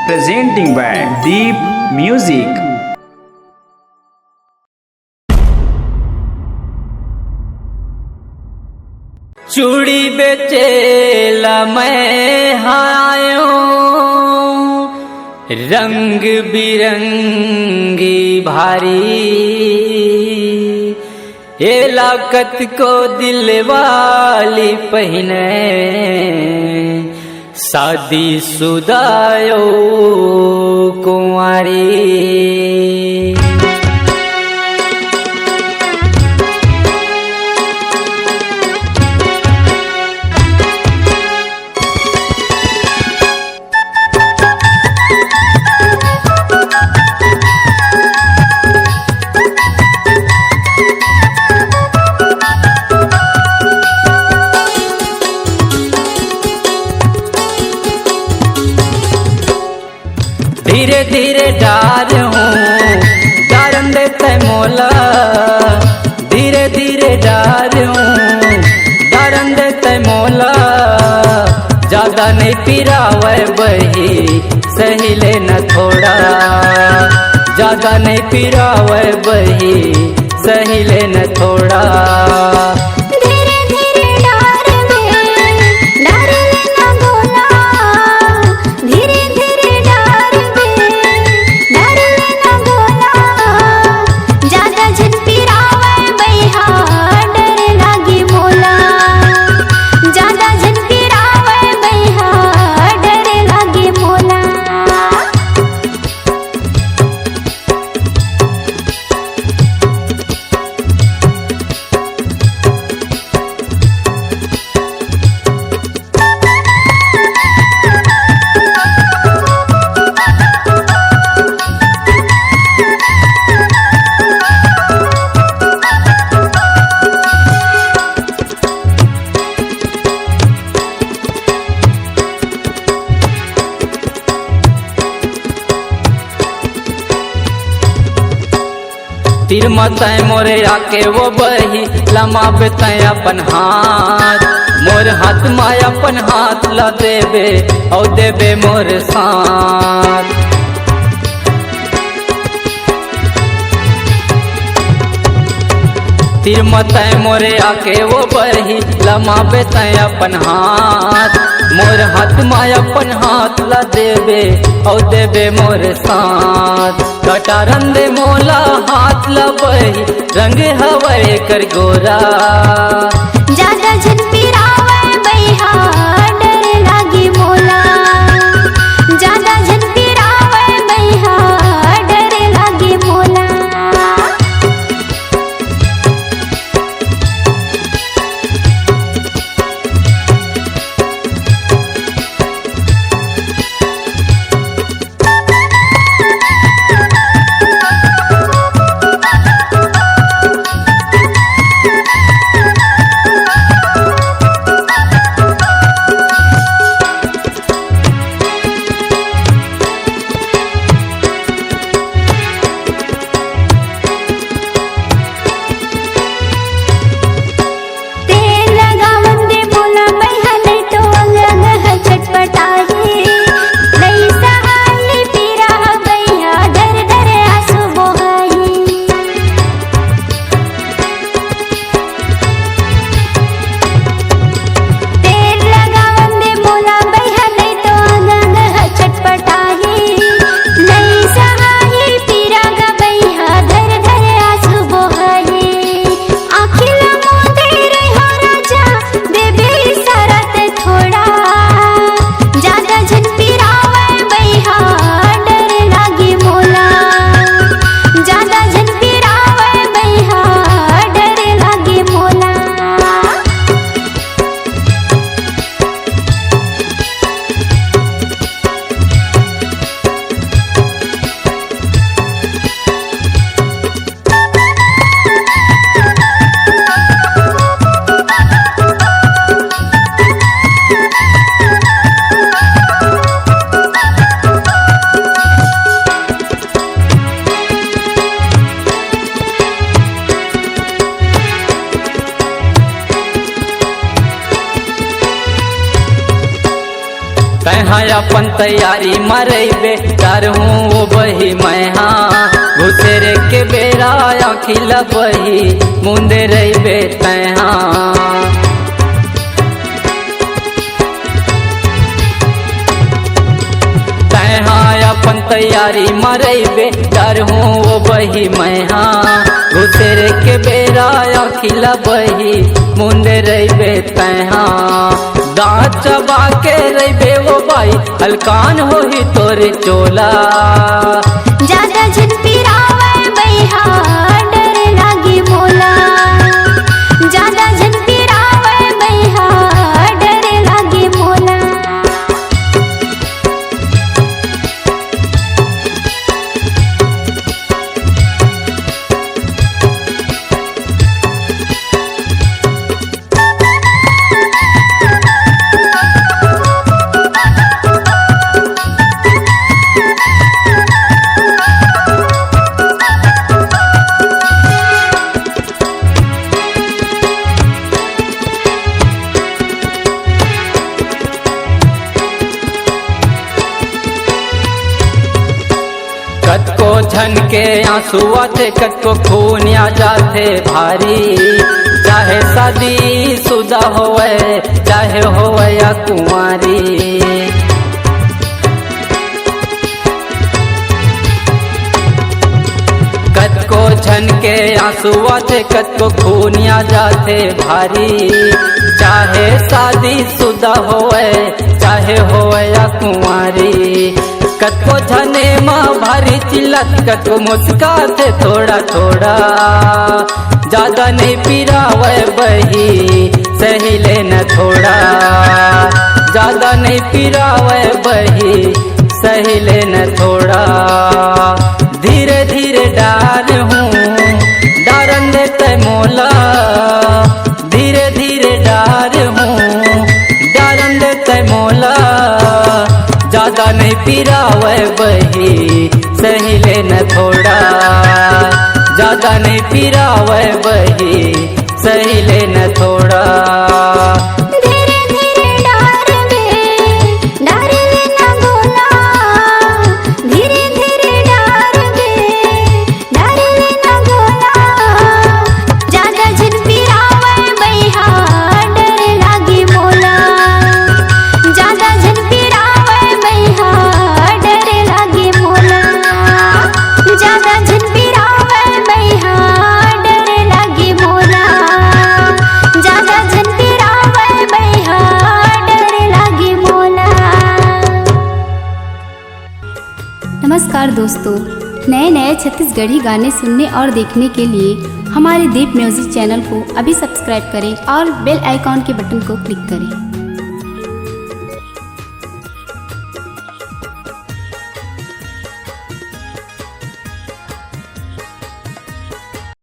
presenting by Deep Music. चूड़ी बेचेला मैं आयो रंग बिरंगी भारी, ये लाकत को दिल वाली पहने शादी शुदायो कुंवारी। धीरे धीरे डार हूँ डारन देते मोला, धीरे धीरे डार हूँ डारन देते मोला। ज्यादा नहीं पिरावे बही सहिले न थोड़ा, ज्यादा नहीं पिरावे बही सहिले न थोड़ा। तीर मतय मोरे आके वो बही लमा बेतय अपन हाथ, मोर हाथ माया अपन हाथ ला देबे औ देबे मोर साथ। तीर मतय मोरे आके वो बही लमा बेतय अपन हाथ, मोर हाथ माया अपन हाथ ला देबे औ देबे मोर साथ। कटारन दे मोला हाथ ला बही रंग हवे कर गोरा, ज्यादा झन पिरावे बैहा डर लागी मोला, ज्यादा झन पिरावे बैहा डर लागी मोला। तैहा अपन तैयारी मरेबे डरहूँ वो बही मैं हाँ घुसेरे के बेरा अखिल बही मुंदे रहीबे तैहा अपन तैयारी मरेबे डरहूँ वो बही मैं हाँ घुसेरे के बेरा अखिल बही मुंदे रहीबे तैहा दाँत चबा के रहीबे वो बाई हलकान होही तोरे चोला ज्यादा झन पिरावे बैहा डर लागी मोला ज्यादा झन पिरावे बैहा डर लागी मोला कतको झन के आंसू आते कतको खून आ जाते भारी चाहे शादी शुदा होवे चाहे होवे या कुंवारी कतको झन के आंसू आते कतको खून आ जाते भारी चाहे शादी शुदा होवे चाहे होवे या कुंवारी कतको झने माँ भारी चिल्लत कतको मुस्काते थोड़ा थोड़ा ज्यादा नहीं पिरावे बही सही लेना थोड़ा ज्यादा नहीं पिरावे बही सही लेना थोड़ा धीरे धीरे डार हूँ डारन देते मोला धीरे धीरे डार हूँ डारन देते मोला ज्यादा नहीं पिरावे बही सही लेना थोड़ा ज्यादा नहीं पिरावे बही सही लेना थोड़ा धीरे धीरे डार लेना गोला धीरे धीरे डार लेना गोला ज्यादा झन पिरावे बैहा डर लागी मोला ज्यादा झन पिरावे बैहा डर लागी मोला ज्यादा झन पिरावे बैहा डर लागी मोला ज्यादा झन पिरावे बैहा डर लागी मोला। नमस्कार दोस्तों, नए नए छत्तीसगढ़ी गाने सुनने और देखने के लिए हमारे दीप म्यूजिक चैनल को अभी सब्सक्राइब करें और बेल आइकॉन के बटन को क्लिक करें।